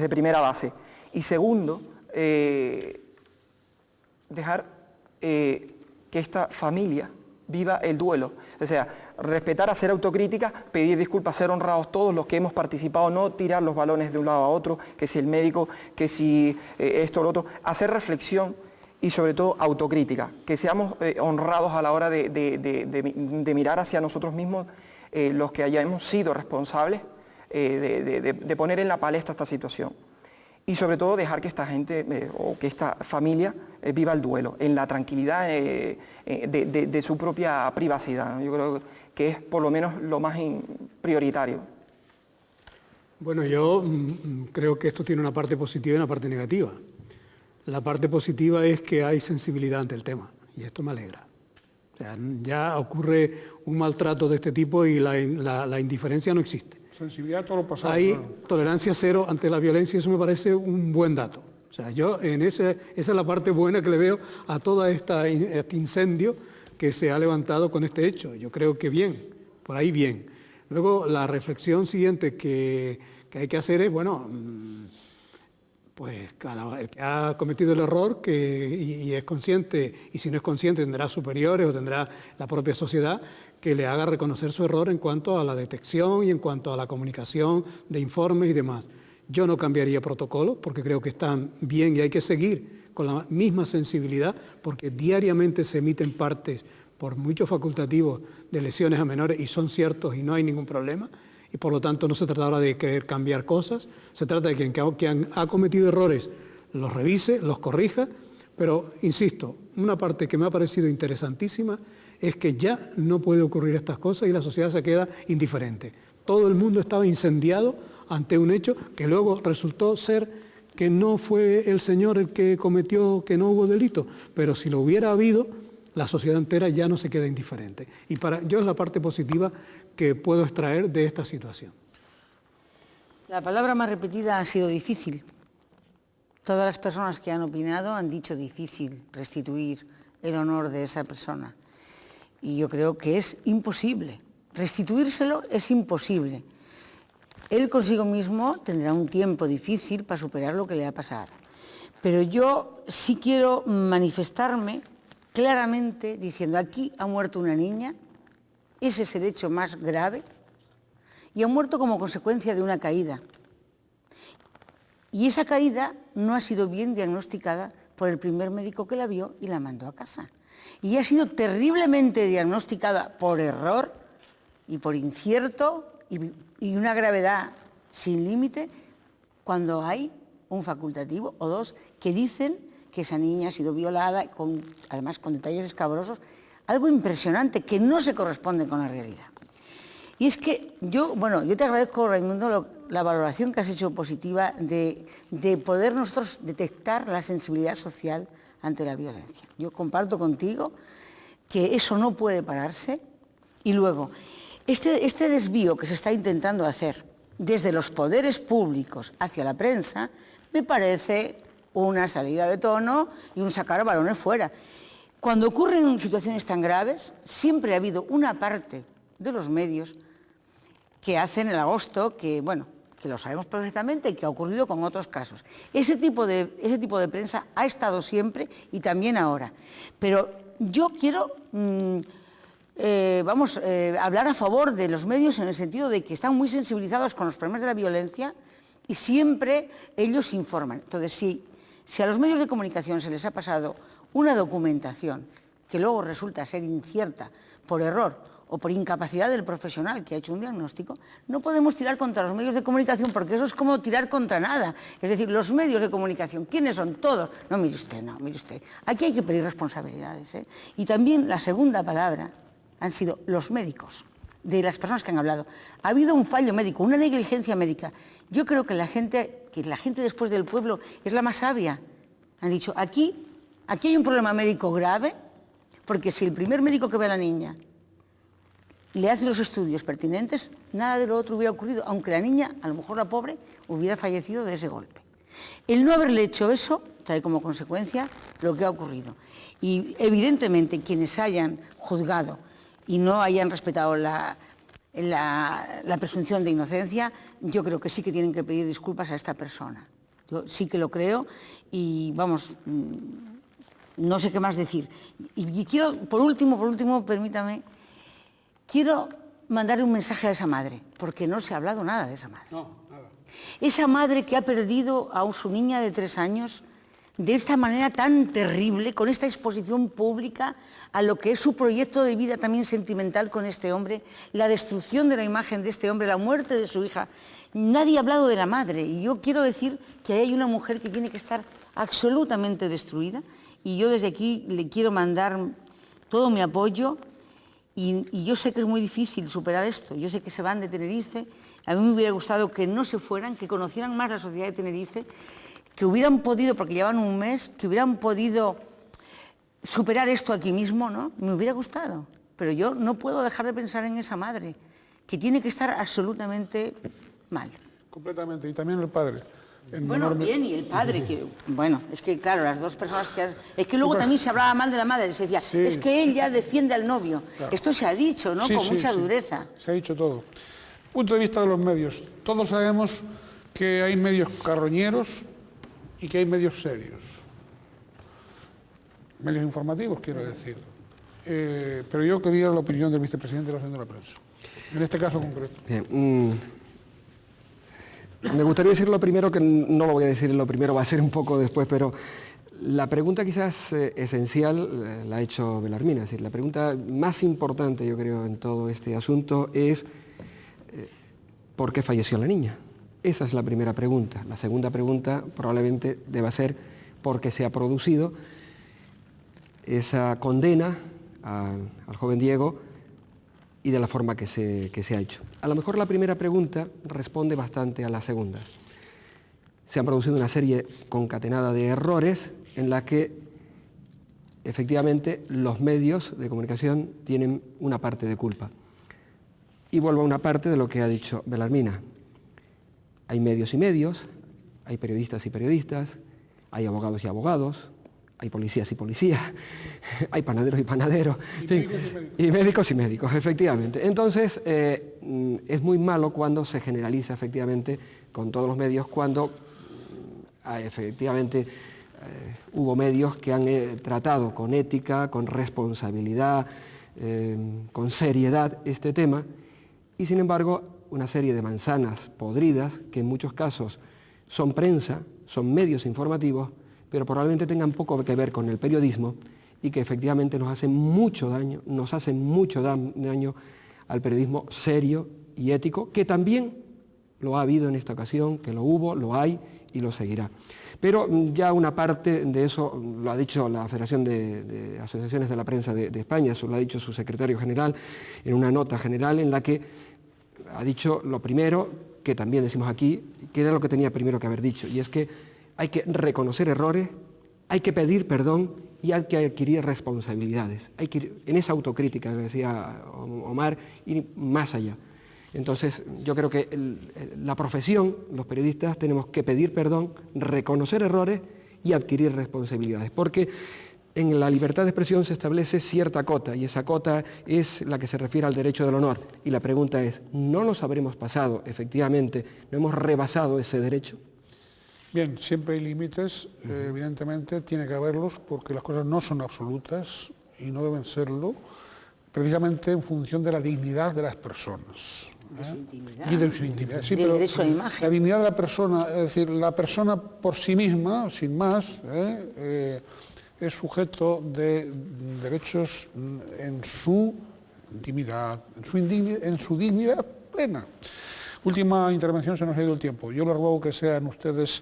primera base. Y segundo, dejar que esta familia viva el duelo, o sea, respetar, hacer autocrítica, pedir disculpas, ser honrados todos los que hemos participado, no tirar los balones de un lado a otro, que si el médico, que si esto o lo otro, hacer reflexión y sobre todo autocrítica, que seamos honrados a la hora de mirar hacia nosotros mismos, los que hayamos sido responsables de poner en la palestra esta situación. Y sobre todo dejar que esta gente o que esta familia viva el duelo en la tranquilidad de su propia privacidad. Yo creo que es por lo menos lo más prioritario. Bueno, yo creo que esto tiene una parte positiva y una parte negativa. La parte positiva es que hay sensibilidad ante el tema y esto me alegra. O sea, ya ocurre un maltrato de este tipo y la indiferencia no existe. Sensibilidad a todo lo pasado. Hay claro. tolerancia cero ante la violencia y eso me parece un buen dato. O sea, yo esa es la parte buena que le veo a todo este incendio que se ha levantado con este hecho. Yo creo que bien, por ahí bien. Luego la reflexión siguiente que hay que hacer es, bueno, pues el que ha cometido el error y es consciente, y si no es consciente tendrá superiores o tendrá la propia sociedad, que le haga reconocer su error en cuanto a la detección y en cuanto a la comunicación de informes y demás. Yo no cambiaría protocolos porque creo que están bien y hay que seguir con la misma sensibilidad porque diariamente se emiten partes por muchos facultativos de lesiones a menores y son ciertos y no hay ningún problema y por lo tanto no se trata ahora de querer cambiar cosas, se trata de que quien ha cometido errores los revise, los corrija, pero insisto, una parte que me ha parecido interesantísima es que ya no puede ocurrir estas cosas y la sociedad se queda indiferente. Todo el mundo estaba incendiado ante un hecho que luego resultó ser que no fue el señor el que cometió, que no hubo delito, pero si lo hubiera habido, la sociedad entera ya no se queda indiferente. Y yo es la parte positiva que puedo extraer de esta situación. La palabra más repetida ha sido difícil. Todas las personas que han opinado han dicho difícil restituir el honor de esa persona. Y yo creo que es imposible. Restituírselo es imposible. Él consigo mismo tendrá un tiempo difícil para superar lo que le ha pasado. Pero yo sí quiero manifestarme claramente diciendo aquí ha muerto una niña, ese es el hecho más grave, y ha muerto como consecuencia de una caída. Y esa caída no ha sido bien diagnosticada por el primer médico que la vio y la mandó a casa. Y ha sido terriblemente diagnosticada por error y por incierto y una gravedad sin límite cuando hay un facultativo o dos que dicen que esa niña ha sido violada, además con detalles escabrosos, algo impresionante que no se corresponde con la realidad. Y es que yo te agradezco, Raimundo, la valoración que has hecho positiva de poder nosotros detectar la sensibilidad social ante la violencia. Yo comparto contigo que eso no puede pararse y luego, este desvío que se está intentando hacer desde los poderes públicos hacia la prensa me parece una salida de tono y un sacar balones fuera. Cuando ocurren situaciones tan graves, siempre ha habido una parte de los medios que hacen el agosto, que lo sabemos perfectamente y que ha ocurrido con otros casos. Ese tipo de prensa ha estado siempre y también ahora. Pero yo quiero hablar a favor de los medios en el sentido de que están muy sensibilizados con los problemas de la violencia y siempre ellos informan. Entonces, si a los medios de comunicación se les ha pasado una documentación que luego resulta ser incierta por error o por incapacidad del profesional que ha hecho un diagnóstico, no podemos tirar contra los medios de comunicación, porque eso es como tirar contra nada. Es decir, los medios de comunicación, ¿quiénes son? Todos. No, mire usted, no, mire usted. Aquí hay que pedir responsabilidades, ¿eh? Y también la segunda palabra han sido los médicos, de las personas que han hablado. Ha habido un fallo médico, una negligencia médica. Yo creo que la gente después del pueblo es la más sabia. Han dicho, aquí hay un problema médico grave, porque si el primer médico que ve a la niña le hace los estudios pertinentes, nada de lo otro hubiera ocurrido, aunque la niña, a lo mejor la pobre, hubiera fallecido de ese golpe. El no haberle hecho eso trae como consecuencia lo que ha ocurrido. Y evidentemente quienes hayan juzgado y no hayan respetado la presunción de inocencia, yo creo que sí que tienen que pedir disculpas a esta persona. Yo sí que lo creo y, vamos, no sé qué más decir. Y quiero, por último, permítame, quiero mandarle un mensaje a esa madre, porque no se ha hablado nada de esa madre. No, nada. Esa madre que ha perdido a su niña de 3 años de esta manera tan terrible, con esta exposición pública a lo que es su proyecto de vida también sentimental con este hombre, la destrucción de la imagen de este hombre, la muerte de su hija. Nadie ha hablado de la madre y yo quiero decir que hay una mujer que tiene que estar absolutamente destruida y yo desde aquí le quiero mandar todo mi apoyo y yo sé que es muy difícil superar esto. Yo sé que se van de Tenerife, a mí me hubiera gustado que no se fueran, que conocieran más la sociedad de Tenerife, que hubieran podido, porque llevan un mes, que hubieran podido superar esto aquí mismo, ¿no? Me hubiera gustado, pero yo no puedo dejar de pensar en esa madre, que tiene que estar absolutamente mal. Completamente, y también el padre. Bueno, bien, y el padre, que, bueno, es que claro, las dos personas que es que luego también se hablaba mal de la madre, se decía, sí, es que ella defiende al novio. Claro. Esto se ha dicho, ¿no? Sí, con mucha dureza. Se ha dicho todo. Punto de vista de los medios. Todos sabemos que hay medios carroñeros y que hay medios serios. Medios informativos, quiero decir. Pero yo quería la opinión del vicepresidente de la Asociación de la Prensa, en este caso concreto. Bien, me gustaría decir lo primero, que no lo voy a decir lo primero, va a ser un poco después, pero la pregunta quizás esencial la ha hecho Belarmina. Es decir, la pregunta más importante, yo creo, en todo este asunto es ¿por qué falleció la niña? Esa es la primera pregunta. La segunda pregunta probablemente deba ser ¿por qué se ha producido esa condena al joven Diego y de la forma que se ha hecho? A lo mejor la primera pregunta responde bastante a la segunda. Se han producido una serie concatenada de errores en la que efectivamente los medios de comunicación tienen una parte de culpa. Y vuelvo a una parte de lo que ha dicho Belarmina. Hay medios y medios, hay periodistas y periodistas, hay abogados y abogados, hay policías y policías, hay panaderos y panaderos, y médicos y médicos, efectivamente. Entonces, es muy malo cuando se generaliza efectivamente con todos los medios, cuando efectivamente hubo medios que han tratado con ética, con responsabilidad, con seriedad este tema, y sin embargo una serie de manzanas podridas que en muchos casos son prensa, son medios informativos, pero probablemente tengan poco que ver con el periodismo y que efectivamente nos hacen mucho daño al periodismo serio y ético, que también lo ha habido en esta ocasión, que lo hubo, lo hay y lo seguirá. Pero ya una parte de eso lo ha dicho la Federación de Asociaciones de la Prensa de España, eso lo ha dicho su secretario general en una nota general en la que ha dicho lo primero, que también decimos aquí, que era lo que tenía primero que haber dicho, y es que hay que reconocer errores, hay que pedir perdón y hay que adquirir responsabilidades. Hay que ir en esa autocrítica, que decía Omar, ir más allá. Entonces, yo creo que la profesión, los periodistas, tenemos que pedir perdón, reconocer errores y adquirir responsabilidades. Porque en la libertad de expresión se establece cierta cota, y esa cota es la que se refiere al derecho del honor. Y la pregunta es, ¿no nos habremos pasado, efectivamente, no hemos rebasado ese derecho? Bien, siempre hay límites, evidentemente tiene que haberlos, porque las cosas no son absolutas y no deben serlo, precisamente en función de la dignidad de las personas. De su intimidad. Y de su intimidad. Sí, del pero derecho a la imagen. La dignidad de la persona, es decir, la persona por sí misma, sin más, es sujeto de derechos en su intimidad, en su dignidad plena. Última intervención, se nos ha ido el tiempo. Yo les ruego que sean ustedes,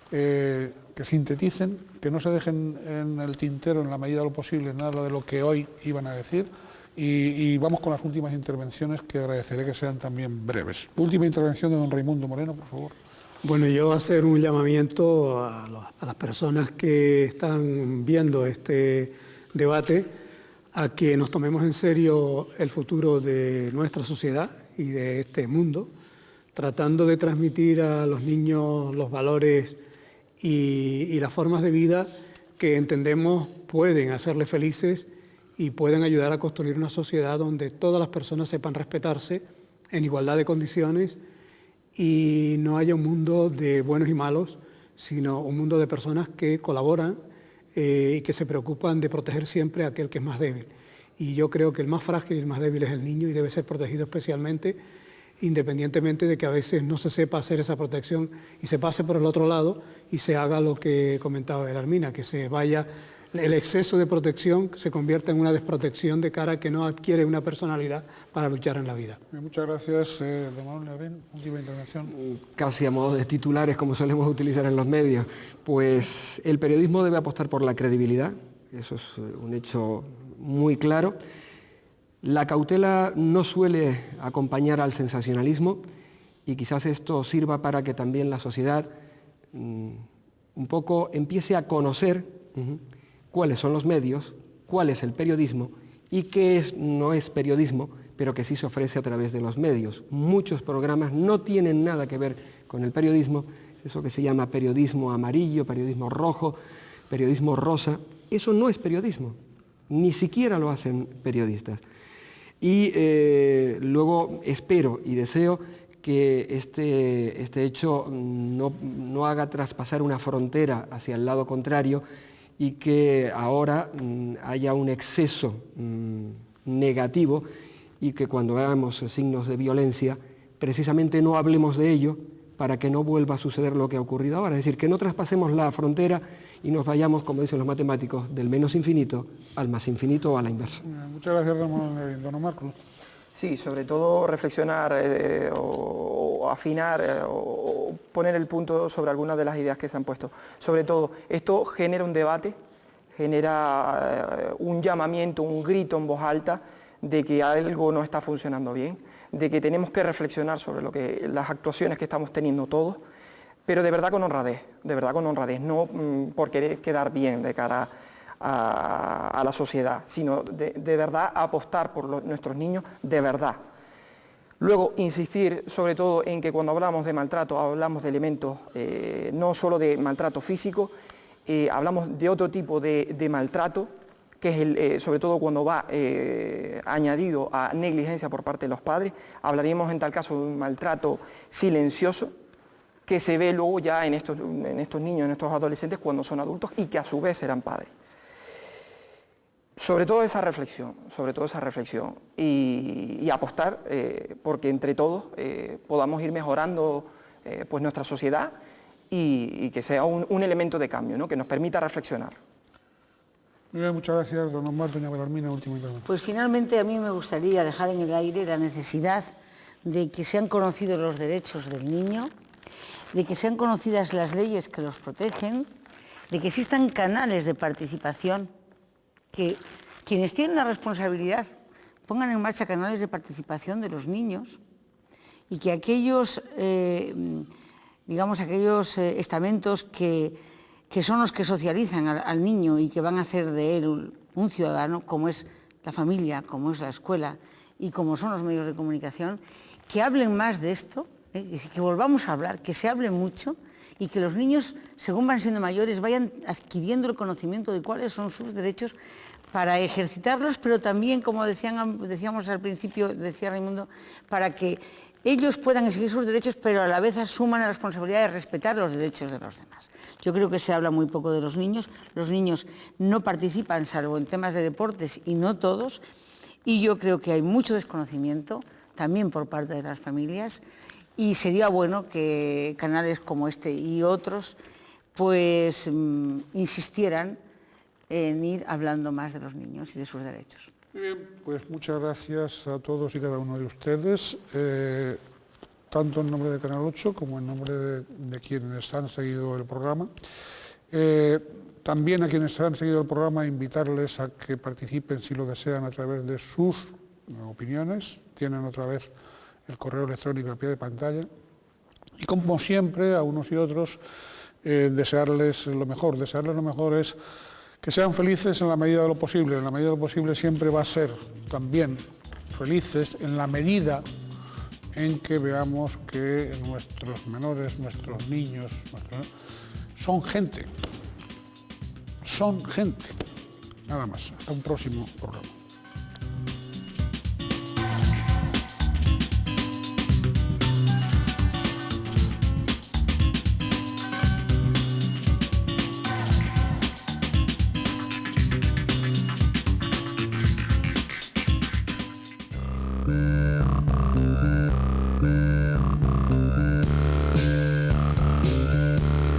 que sinteticen, que no se dejen en el tintero en la medida de lo posible nada de lo que hoy iban a decir, y vamos con las últimas intervenciones, que agradeceré que sean también breves. Última intervención de don Raimundo Moreno, por favor. Bueno, yo hacer un llamamiento a las personas que están viendo este debate a que nos tomemos en serio el futuro de nuestra sociedad y de este mundo, tratando de transmitir a los niños los valores y las formas de vida que entendemos pueden hacerles felices y pueden ayudar a construir una sociedad donde todas las personas sepan respetarse en igualdad de condiciones y no haya un mundo de buenos y malos, sino un mundo de personas que colaboran y que se preocupan de proteger siempre a aquel que es más débil. Y yo creo que el más frágil y el más débil es el niño y debe ser protegido especialmente, independientemente de que a veces no se sepa hacer esa protección y se pase por el otro lado y se haga lo que comentaba Belarmina, que se vaya, el exceso de protección se convierta en una desprotección de cara a que no adquiere una personalidad para luchar en la vida. Muchas gracias, don Manuel Levín. Última intervención. Casi a modo de titulares, como solemos utilizar en los medios, pues el periodismo debe apostar por la credibilidad, eso es un hecho muy claro. La cautela no suele acompañar al sensacionalismo y quizás esto sirva para que también la sociedad un poco empiece a conocer cuáles son los medios, cuál es el periodismo y qué no es periodismo, pero que sí se ofrece a través de los medios. Muchos programas no tienen nada que ver con el periodismo, eso que se llama periodismo amarillo, periodismo rojo, periodismo rosa, eso no es periodismo, ni siquiera lo hacen periodistas. Y luego espero y deseo que este hecho no haga traspasar una frontera hacia el lado contrario y que ahora haya un exceso negativo y que cuando veamos signos de violencia precisamente no hablemos de ello para que no vuelva a suceder lo que ha ocurrido ahora. Es decir, que no traspasemos la frontera y nos vayamos, como dicen los matemáticos, del menos infinito al más infinito o a la inversa. Muchas gracias, don Omar Cruz. Sí, sobre todo reflexionar o afinar o poner el punto sobre algunas de las ideas que se han puesto. Sobre todo, esto genera un debate, genera un llamamiento, un grito en voz alta de que algo no está funcionando bien, de que tenemos que reflexionar sobre las actuaciones que estamos teniendo todos, pero de verdad con honradez, no por querer quedar bien de cara a la sociedad, sino de verdad apostar por nuestros niños, de verdad. Luego, insistir sobre todo en que cuando hablamos de maltrato, hablamos de elementos no solo de maltrato físico, hablamos de otro tipo de maltrato, que es sobre todo cuando va añadido a negligencia por parte de los padres. Hablaríamos en tal caso de un maltrato silencioso, que se ve luego ya en estos niños, en estos adolescentes cuando son adultos y que a su vez serán padres. Sobre todo esa reflexión y apostar porque entre todos podamos ir mejorando pues nuestra sociedad y que sea un elemento de cambio, ¿no? Que nos permita reflexionar. Muy bien, muchas gracias, don Omar. Doña Belarmina, última intervención. Pues finalmente a mí me gustaría dejar en el aire la necesidad de que sean conocidos los derechos del niño, de que sean conocidas las leyes que los protegen, de que existan canales de participación, que quienes tienen la responsabilidad pongan en marcha canales de participación de los niños y que aquellos, aquellos estamentos que son los que socializan al niño y que van a hacer de él un ciudadano, como es la familia, como es la escuela y como son los medios de comunicación, que hablen más de esto, que volvamos a hablar, que se hable mucho y que los niños, según van siendo mayores, vayan adquiriendo el conocimiento de cuáles son sus derechos para ejercitarlos, pero también, como decíamos al principio, decía Raimundo, para que ellos puedan exigir sus derechos, pero a la vez asuman la responsabilidad de respetar los derechos de los demás. Yo creo que se habla muy poco de los niños no participan, salvo en temas de deportes, y no todos, y yo creo que hay mucho desconocimiento, también por parte de las familias, y sería bueno que canales como este y otros, pues insistieran en ir hablando más de los niños y de sus derechos. Muy bien, pues muchas gracias a todos y cada uno de ustedes, tanto en nombre de Canal 8 como en nombre de quienes han seguido el programa. También a quienes han seguido el programa, invitarles a que participen, si lo desean, a través de sus opiniones. Tienen otra vez el correo electrónico al pie de pantalla. Y como siempre, a unos y otros, desearles lo mejor. Desearles lo mejor es que sean felices en la medida de lo posible. En la medida de lo posible siempre va a ser también felices en la medida en que veamos que nuestros menores, nuestros niños, son gente. Son gente. Nada más. Hasta un próximo programa. Mm.